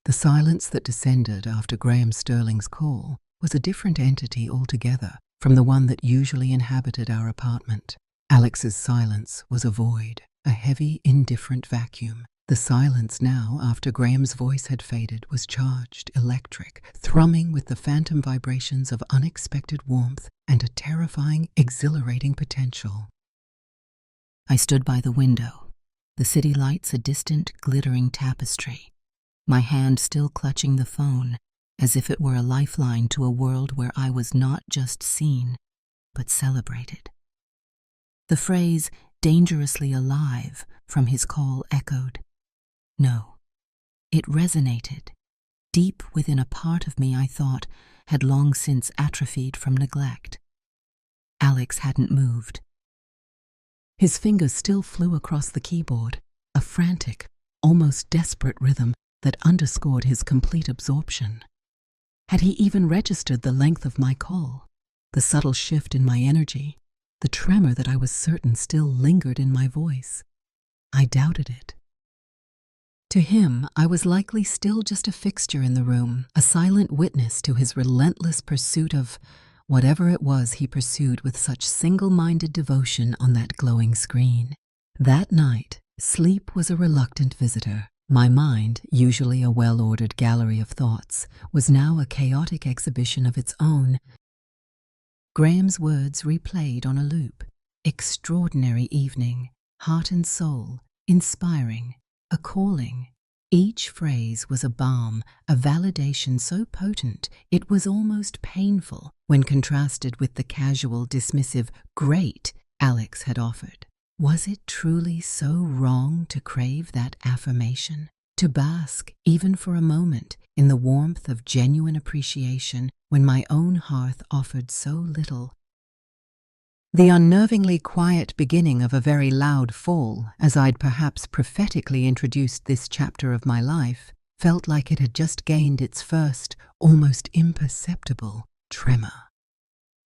The silence that descended after Graham Sterling's call was a different entity altogether from the one that usually inhabited our apartment. Alex's silence was a void, a heavy, indifferent vacuum. The silence now, after Graham's voice had faded, was charged, electric, thrumming with the phantom vibrations of unexpected warmth and a terrifying, exhilarating potential. I stood by the window, the city lights a distant, glittering tapestry, my hand still clutching the phone, as if it were a lifeline to a world where I was not just seen, but celebrated. The phrase, "dangerously alive," from his call echoed. No, it resonated, deep within a part of me I thought had long since atrophied from neglect. Alex hadn't moved. His fingers still flew across the keyboard, a frantic, almost desperate rhythm that underscored his complete absorption. Had he even registered the length of my call, the subtle shift in my energy, the tremor that I was certain still lingered in my voice? I doubted it. To him, I was likely still just a fixture in the room, a silent witness to his relentless pursuit of whatever it was he pursued with such single-minded devotion on that glowing screen. That night, sleep was a reluctant visitor. My mind, usually a well-ordered gallery of thoughts, was now a chaotic exhibition of its own. Graham's words replayed on a loop. Extraordinary evening, heart and soul, inspiring, a calling. Each phrase was a balm, a validation so potent it was almost painful when contrasted with the casual, dismissive "great" Alex had offered. Was it truly so wrong to crave that affirmation? To bask, even for a moment, in the warmth of genuine appreciation when my own hearth offered so little? The unnervingly quiet beginning of a very loud fall, as I'd perhaps prophetically introduced this chapter of my life, felt like it had just gained its first, almost imperceptible, tremor.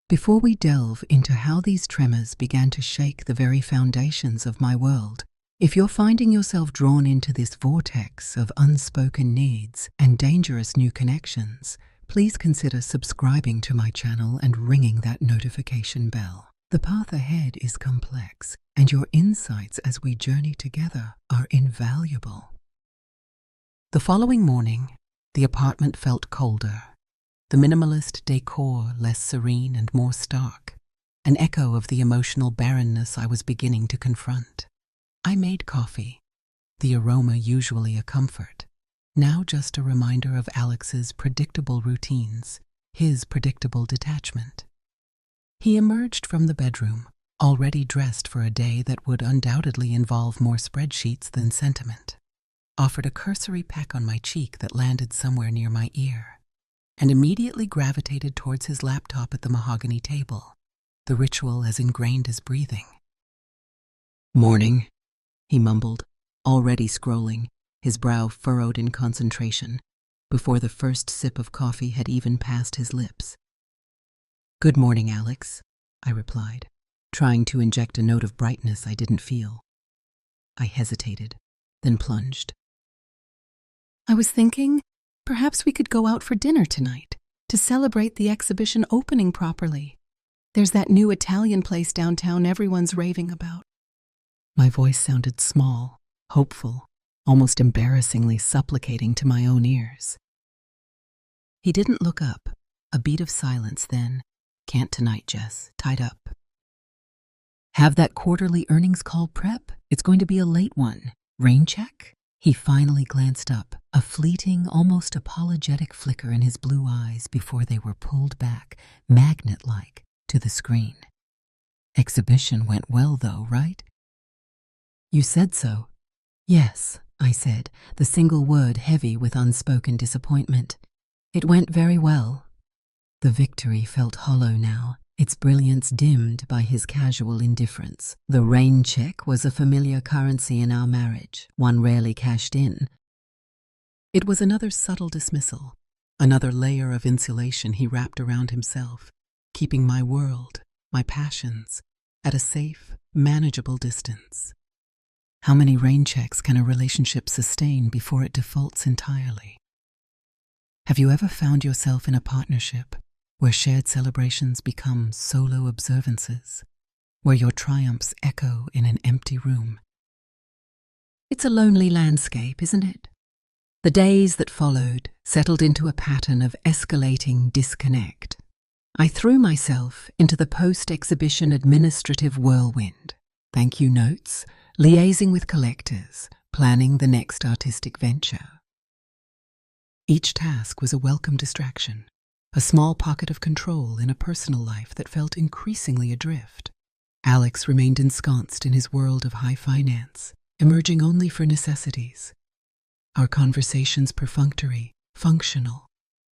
Before we delve into how these tremors began to shake the very foundations of my world, if you're finding yourself drawn into this vortex of unspoken needs and dangerous new connections, please consider subscribing to my channel and ringing that notification bell. The path ahead is complex, and your insights as we journey together are invaluable. The following morning, the apartment felt colder, the minimalist decor less serene and more stark, an echo of the emotional barrenness I was beginning to confront. I made coffee, the aroma usually a comfort, now just a reminder of Alex's predictable routines, his predictable detachment. He emerged from the bedroom, already dressed for a day that would undoubtedly involve more spreadsheets than sentiment, offered a cursory peck on my cheek that landed somewhere near my ear, and immediately gravitated towards his laptop at the mahogany table, the ritual as ingrained as breathing. "Morning," he mumbled, already scrolling, his brow furrowed in concentration, before the first sip of coffee had even passed his lips. "Good morning, Alex," I replied, trying to inject a note of brightness I didn't feel. I hesitated, then plunged. "I was thinking, perhaps we could go out for dinner tonight, to celebrate the exhibition opening properly. There's that new Italian place downtown everyone's raving about." My voice sounded small, hopeful, almost embarrassingly supplicating to my own ears. He didn't look up, a beat of silence then. "Can't tonight, Jess. Tied up." "Have that quarterly earnings call prep? It's going to be a late one. Rain check?" He finally glanced up, a fleeting, almost apologetic flicker in his blue eyes before they were pulled back, magnet-like, to the screen. "Exhibition went well, though, right?" "You said so." "Yes," I said, the single word heavy with unspoken disappointment. "It went very well." The victory felt hollow now, its brilliance dimmed by his casual indifference. The rain check was a familiar currency in our marriage, one rarely cashed in. It was another subtle dismissal, another layer of insulation he wrapped around himself, keeping my world, my passions, at a safe, manageable distance. How many rain checks can a relationship sustain before it defaults entirely? Have you ever found yourself in a partnership where shared celebrations become solo observances, where your triumphs echo in an empty room? It's a lonely landscape, isn't it? The days that followed settled into a pattern of escalating disconnect. I threw myself into the post-exhibition administrative whirlwind. Thank you notes, liaising with collectors, planning the next artistic venture. Each task was a welcome distraction, a small pocket of control in a personal life that felt increasingly adrift. Alex remained ensconced in his world of high finance, emerging only for necessities. Our conversations perfunctory, functional,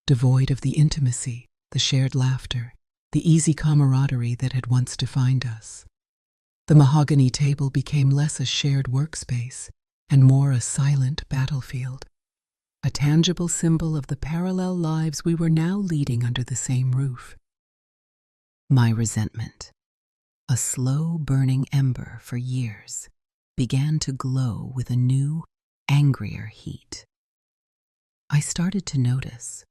devoid of the intimacy, the shared laughter, the easy camaraderie that had once defined us. The mahogany table became less a shared workspace and more a silent battlefield, a tangible symbol of the parallel lives we were now leading under the same roof. My resentment, a slow-burning ember for years, began to glow with a new, angrier heat. I started to notice,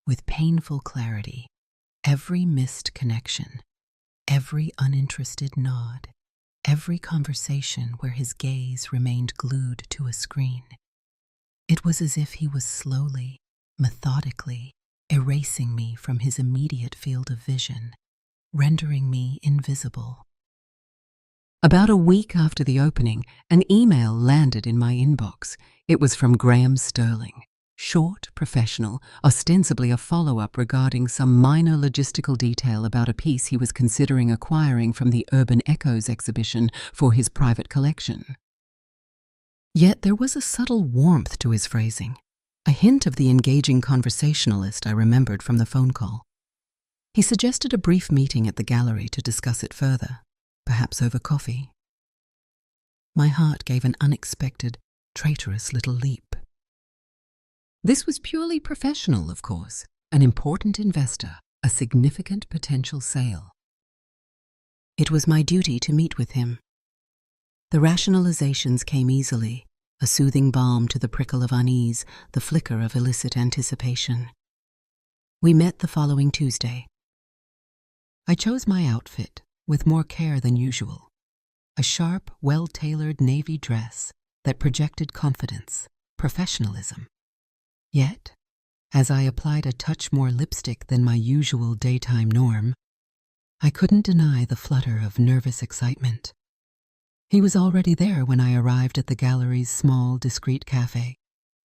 with painful clarity, every missed connection, every uninterested nod, every conversation where his gaze remained glued to a screen. It was as if he was slowly, methodically, erasing me from his immediate field of vision, rendering me invisible. About a week after the opening, an email landed in my inbox. It was from Graham Sterling. Short, professional, ostensibly a follow-up regarding some minor logistical detail about a piece he was considering acquiring from the Urban Echoes exhibition for his private collection. Yet there was a subtle warmth to his phrasing, a hint of the engaging conversationalist I remembered from the phone call. He suggested a brief meeting at the gallery to discuss it further, perhaps over coffee. My heart gave an unexpected, traitorous little leap. This was purely professional, of course, an important investor, a significant potential sale. It was my duty to meet with him. The rationalizations came easily, a soothing balm to the prickle of unease, the flicker of illicit anticipation. We met the following Tuesday. I chose my outfit with more care than usual, a sharp, well-tailored navy dress that projected confidence, professionalism. Yet, as I applied a touch more lipstick than my usual daytime norm, I couldn't deny the flutter of nervous excitement. He was already there when I arrived at the gallery's small, discreet cafe,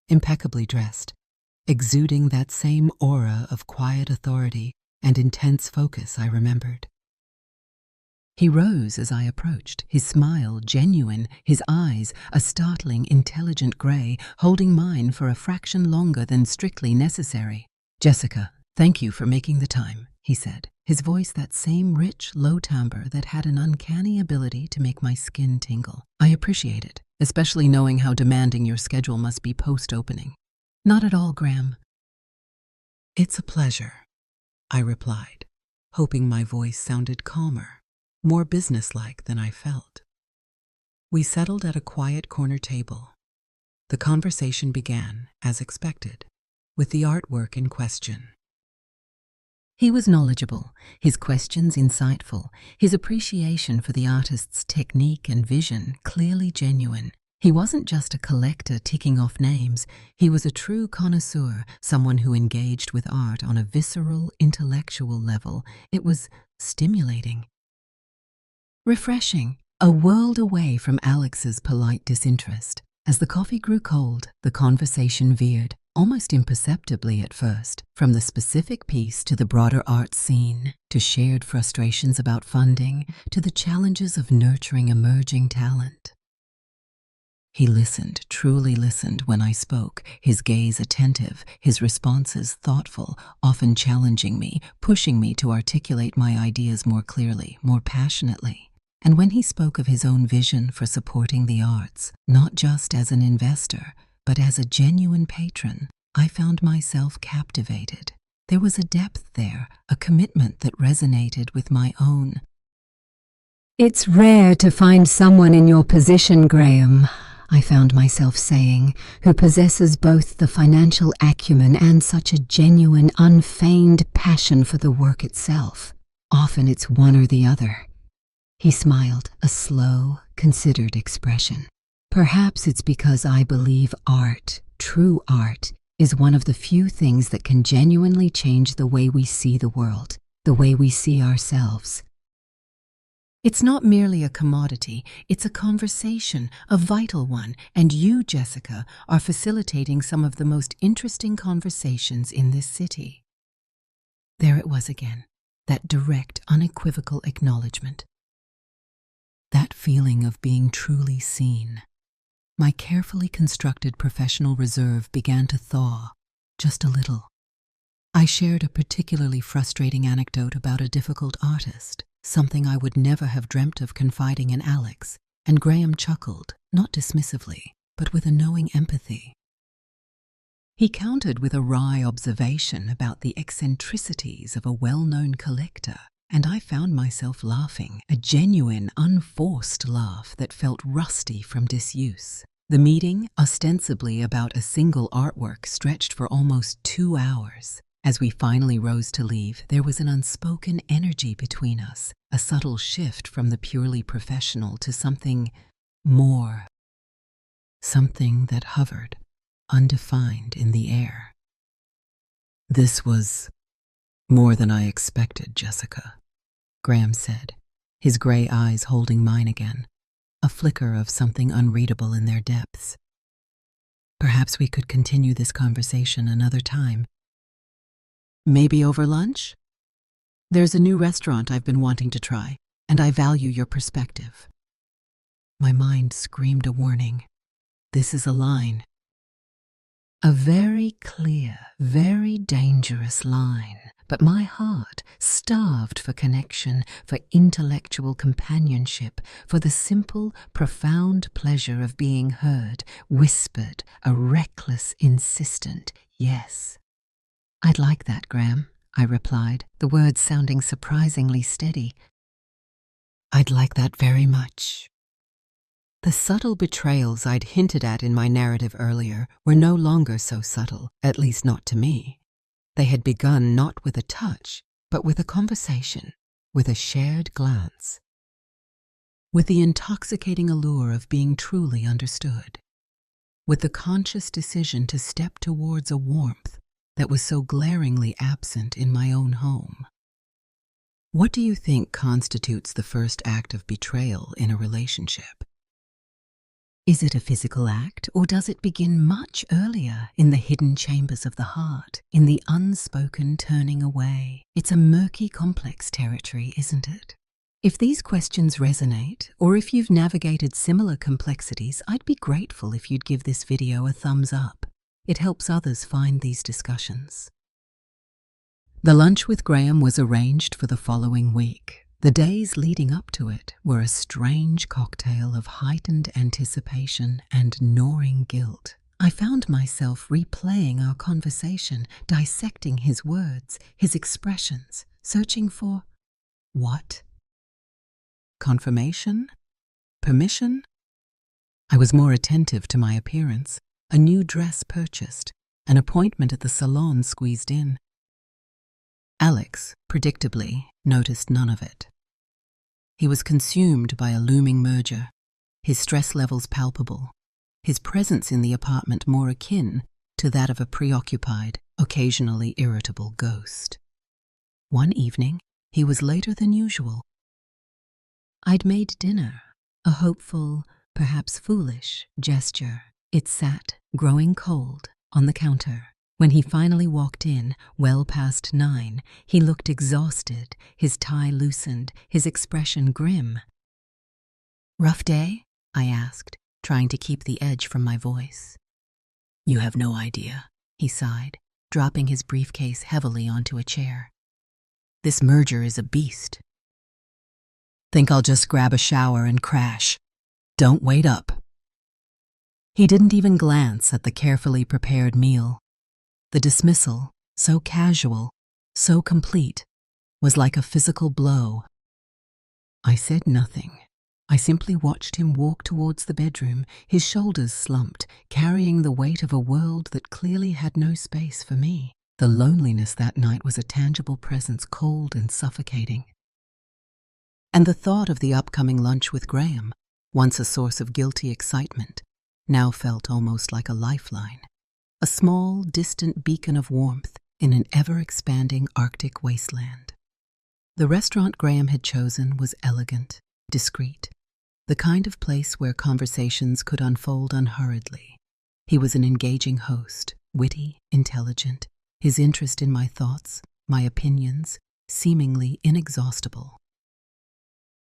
impeccably dressed, exuding that same aura of quiet authority and intense focus I remembered. He rose as I approached, his smile genuine, his eyes a startling, intelligent grey, holding mine for a fraction longer than strictly necessary. "Jessica, thank you for making the time," he said, his voice that same rich, low timbre that had an uncanny ability to make my skin tingle. "I appreciate it, especially knowing how demanding your schedule must be post-opening." "Not at all, Graham." "It's a pleasure," I replied, hoping my voice sounded calmer, more businesslike than I felt. We settled at a quiet corner table. The conversation began, as expected, with the artwork in question. He was knowledgeable, his questions insightful, his appreciation for the artist's technique and vision clearly genuine. He wasn't just a collector ticking off names, he was a true connoisseur, someone who engaged with art on a visceral, intellectual level. It was stimulating. Refreshing, a world away from Alex's polite disinterest. As the coffee grew cold, the conversation veered, almost imperceptibly at first, from the specific piece to the broader art scene, to shared frustrations about funding, to the challenges of nurturing emerging talent. He listened, truly listened when I spoke, his gaze attentive, his responses thoughtful, often challenging me, pushing me to articulate my ideas more clearly, more passionately. And when he spoke of his own vision for supporting the arts, not just as an investor, but as a genuine patron, I found myself captivated. There was a depth there, a commitment that resonated with my own. "It's rare to find someone in your position, Graham. I found myself saying, who possesses both the financial acumen and such a genuine, unfeigned passion for the work itself. Often it's one or the other. He smiled, a slow, considered expression. Perhaps it's because I believe art, true art, is one of the few things that can genuinely change the way we see the world, the way we see ourselves. It's not merely a commodity, it's a conversation, a vital one, and you, Jessica, are facilitating some of the most interesting conversations in this city. There it was again, that direct, unequivocal acknowledgement. That feeling of being truly seen. My carefully constructed professional reserve began to thaw, just a little. I shared a particularly frustrating anecdote about a difficult artist, something I would never have dreamt of confiding in Alex, and Graham chuckled, not dismissively, but with a knowing empathy. He countered with a wry observation about the eccentricities of a well-known collector, and I found myself laughing, a genuine, unforced laugh that felt rusty from disuse. The meeting, ostensibly about a single artwork, stretched for almost 2 hours. As we finally rose to leave, there was an unspoken energy between us, a subtle shift from the purely professional to something more, something that hovered, undefined in the air. This was more than I expected, Jessica, Graham said, his gray eyes holding mine again, a flicker of something unreadable in their depths. Perhaps we could continue this conversation another time. Maybe over lunch? There's a new restaurant I've been wanting to try, and I value your perspective. My mind screamed a warning. This is a line. A very clear, very dangerous line. But my heart, starved for connection, for intellectual companionship, for the simple, profound pleasure of being heard, whispered a reckless, insistent yes. I'd like that, Graham, I replied, the words sounding surprisingly steady. I'd like that very much. The subtle betrayals I'd hinted at in my narrative earlier were no longer so subtle, at least not to me. They had begun not with a touch, but with a conversation, with a shared glance, with the intoxicating allure of being truly understood, with the conscious decision to step towards a warmth that was so glaringly absent in my own home. What do you think constitutes the first act of betrayal in a relationship? Is it a physical act, or does it begin much earlier, in the hidden chambers of the heart, in the unspoken turning away? It's a murky, complex territory, isn't it? If these questions resonate, or if you've navigated similar complexities, I'd be grateful if you'd give this video a thumbs up. It helps others find these discussions. The lunch with Graham was arranged for the following week. The days leading up to it were a strange cocktail of heightened anticipation and gnawing guilt. I found myself replaying our conversation, dissecting his words, his expressions, searching for what? Confirmation? Permission? I was more attentive to my appearance, a new dress purchased, an appointment at the salon squeezed in. Alex, predictably, noticed none of it. He was consumed by a looming merger, his stress levels palpable, his presence in the apartment more akin to that of a preoccupied, occasionally irritable ghost. One evening, he was later than usual. I'd made dinner, a hopeful, perhaps foolish gesture. It sat, growing cold, on the counter. When he finally walked in, well past 9, he looked exhausted, his tie loosened, his expression grim. "Rough day?" I asked, trying to keep the edge from my voice. "You have no idea," he sighed, dropping his briefcase heavily onto a chair. "This merger is a beast. Think I'll just grab a shower and crash. Don't wait up." He didn't even glance at the carefully prepared meal. The dismissal, so casual, so complete, was like a physical blow. I said nothing. I simply watched him walk towards the bedroom, his shoulders slumped, carrying the weight of a world that clearly had no space for me. The loneliness that night was a tangible presence, cold and suffocating. And the thought of the upcoming lunch with Graham, once a source of guilty excitement, now felt almost like a lifeline, a small, distant beacon of warmth in an ever-expanding Arctic wasteland. The restaurant Graham had chosen was elegant, discreet, the kind of place where conversations could unfold unhurriedly. He was an engaging host, witty, intelligent, his interest in my thoughts, my opinions, seemingly inexhaustible.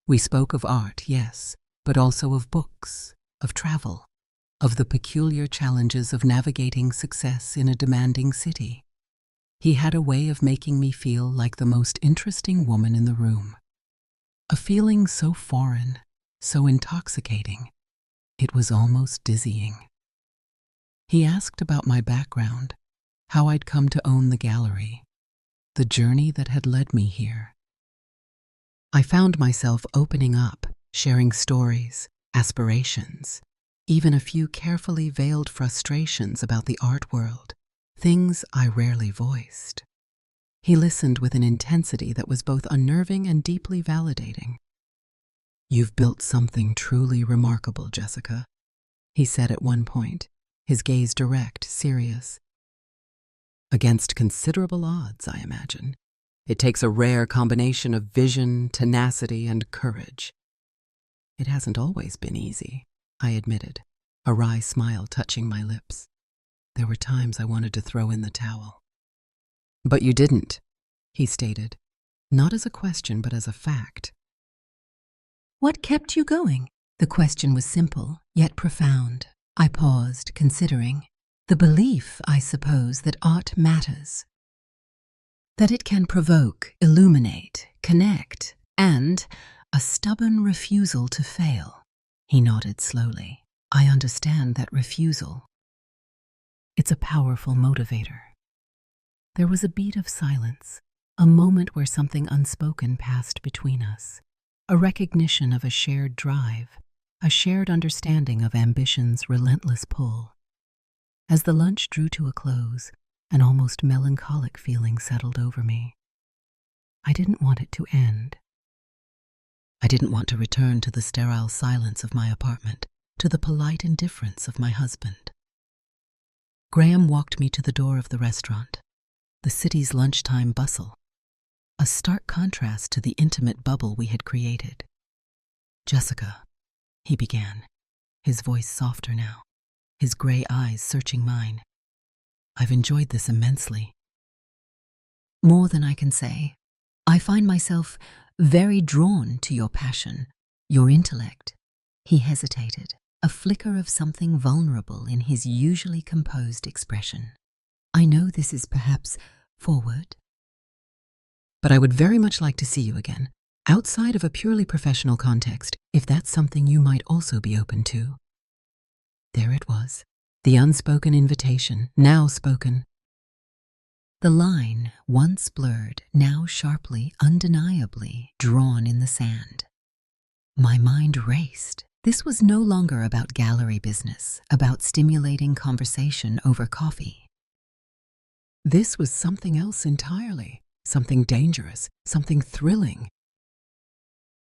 We spoke of art, yes, but also of books, of travel, of the peculiar challenges of navigating success in a demanding city. He had a way of making me feel like the most interesting woman in the room. A feeling so foreign, so intoxicating, it was almost dizzying. He asked about my background, how I'd come to own the gallery, the journey that had led me here. I found myself opening up, sharing stories, aspirations, even a few carefully veiled frustrations about the art world, things I rarely voiced. He listened with an intensity that was both unnerving and deeply validating. "You've built something truly remarkable, Jessica," he said at one point, his gaze direct, serious. "Against considerable odds, I imagine. It takes a rare combination of vision, tenacity, and courage." "It hasn't always been easy," I admitted, a wry smile touching my lips. There were times I wanted to throw in the towel. "But you didn't," he stated, not as a question but as a fact. "What kept you going?" The question was simple, yet profound. I paused, considering. The belief, I suppose, that art matters. That it can provoke, illuminate, connect, and a stubborn refusal to fail. He nodded slowly. "I understand that refusal. It's a powerful motivator." There was a beat of silence, a moment where something unspoken passed between us, a recognition of a shared drive, a shared understanding of ambition's relentless pull. As the lunch drew to a close, an almost melancholic feeling settled over me. I didn't want it to end. I didn't want to return to the sterile silence of my apartment, to the polite indifference of my husband. Graham walked me to the door of the restaurant, the city's lunchtime bustle, a stark contrast to the intimate bubble we had created. "Jessica," he began, his voice softer now, his gray eyes searching mine. "I've enjoyed this immensely." "More than I can say. I find myself very drawn to your passion, your intellect." He hesitated, a flicker of something vulnerable in his usually composed expression. "I know this is perhaps forward, but I would very much like to see you again, outside of a purely professional context, if that's something you might also be open to." There it was, the unspoken invitation, now spoken. The line, once blurred, now sharply, undeniably drawn in the sand. My mind raced. This was no longer about gallery business, about stimulating conversation over coffee. This was something else entirely, something dangerous, something thrilling.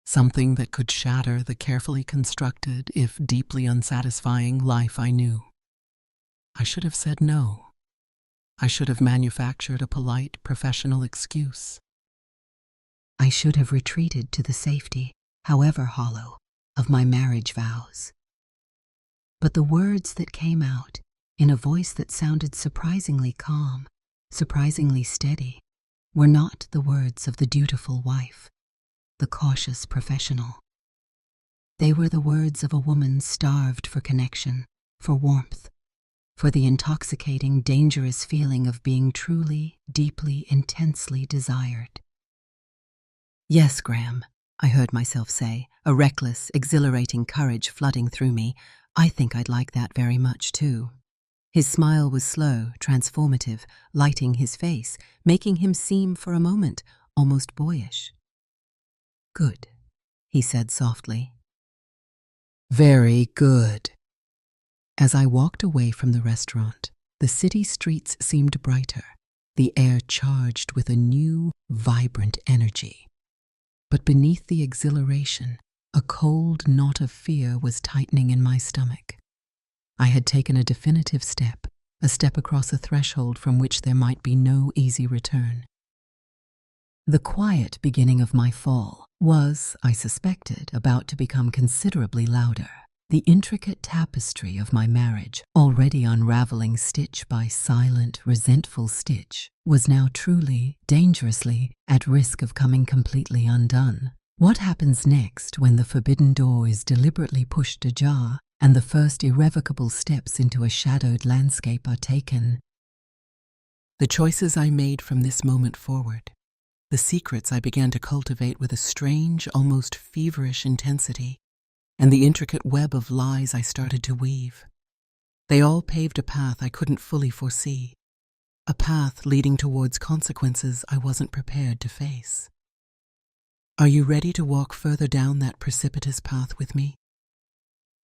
Something that could shatter the carefully constructed, if deeply unsatisfying, life I knew. I should have said no. I should have manufactured a polite, professional excuse. I should have retreated to the safety, however hollow, of my marriage vows. But the words that came out, in a voice that sounded surprisingly calm, surprisingly steady, were not the words of the dutiful wife, the cautious professional. They were the words of a woman starved for connection, for warmth, for the intoxicating, dangerous feeling of being truly, deeply, intensely desired. "Yes, Graham," I heard myself say, a reckless, exhilarating courage flooding through me. "I think I'd like that very much, too." His smile was slow, transformative, lighting his face, making him seem, for a moment, almost boyish. "Good," he said softly. Very good. As I walked away from the restaurant, the city streets seemed brighter, the air charged with a new, vibrant energy. But beneath the exhilaration, a cold knot of fear was tightening in my stomach. I had taken a definitive step, a step across a threshold from which there might be no easy return. The quiet beginning of my fall was, I suspected, about to become considerably louder. The intricate tapestry of my marriage, already unraveling stitch by silent, resentful stitch, was now truly, dangerously, at risk of coming completely undone. What happens next when the forbidden door is deliberately pushed ajar and the first irrevocable steps into a shadowed landscape are taken? The choices I made from this moment forward, the secrets I began to cultivate with a strange, almost feverish intensity, and the intricate web of lies I started to weave. They all paved a path I couldn't fully foresee, a path leading towards consequences I wasn't prepared to face. Are you ready to walk further down that precipitous path with me?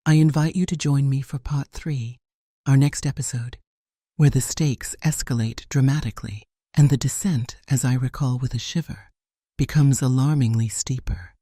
I invite you to join me for part 3, our next episode, where the stakes escalate dramatically and the descent, as I recall with a shiver, becomes alarmingly steeper.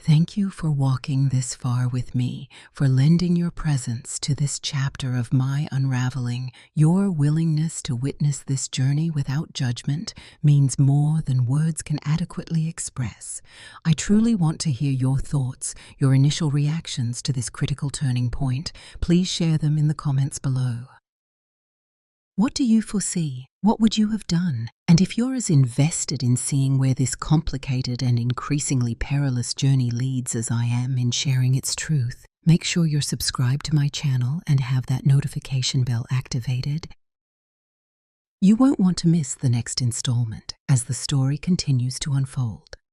Thank you for walking this far with me, for lending your presence to this chapter of my unraveling. Your willingness to witness this journey without judgment means more than words can adequately express. I truly want to hear your thoughts, your initial reactions to this critical turning point. Please share them in the comments below. What do you foresee? What would you have done? And if you're as invested in seeing where this complicated and increasingly perilous journey leads as I am in sharing its truth, make sure you're subscribed to my channel and have that notification bell activated. You won't want to miss the next installment as the story continues to unfold.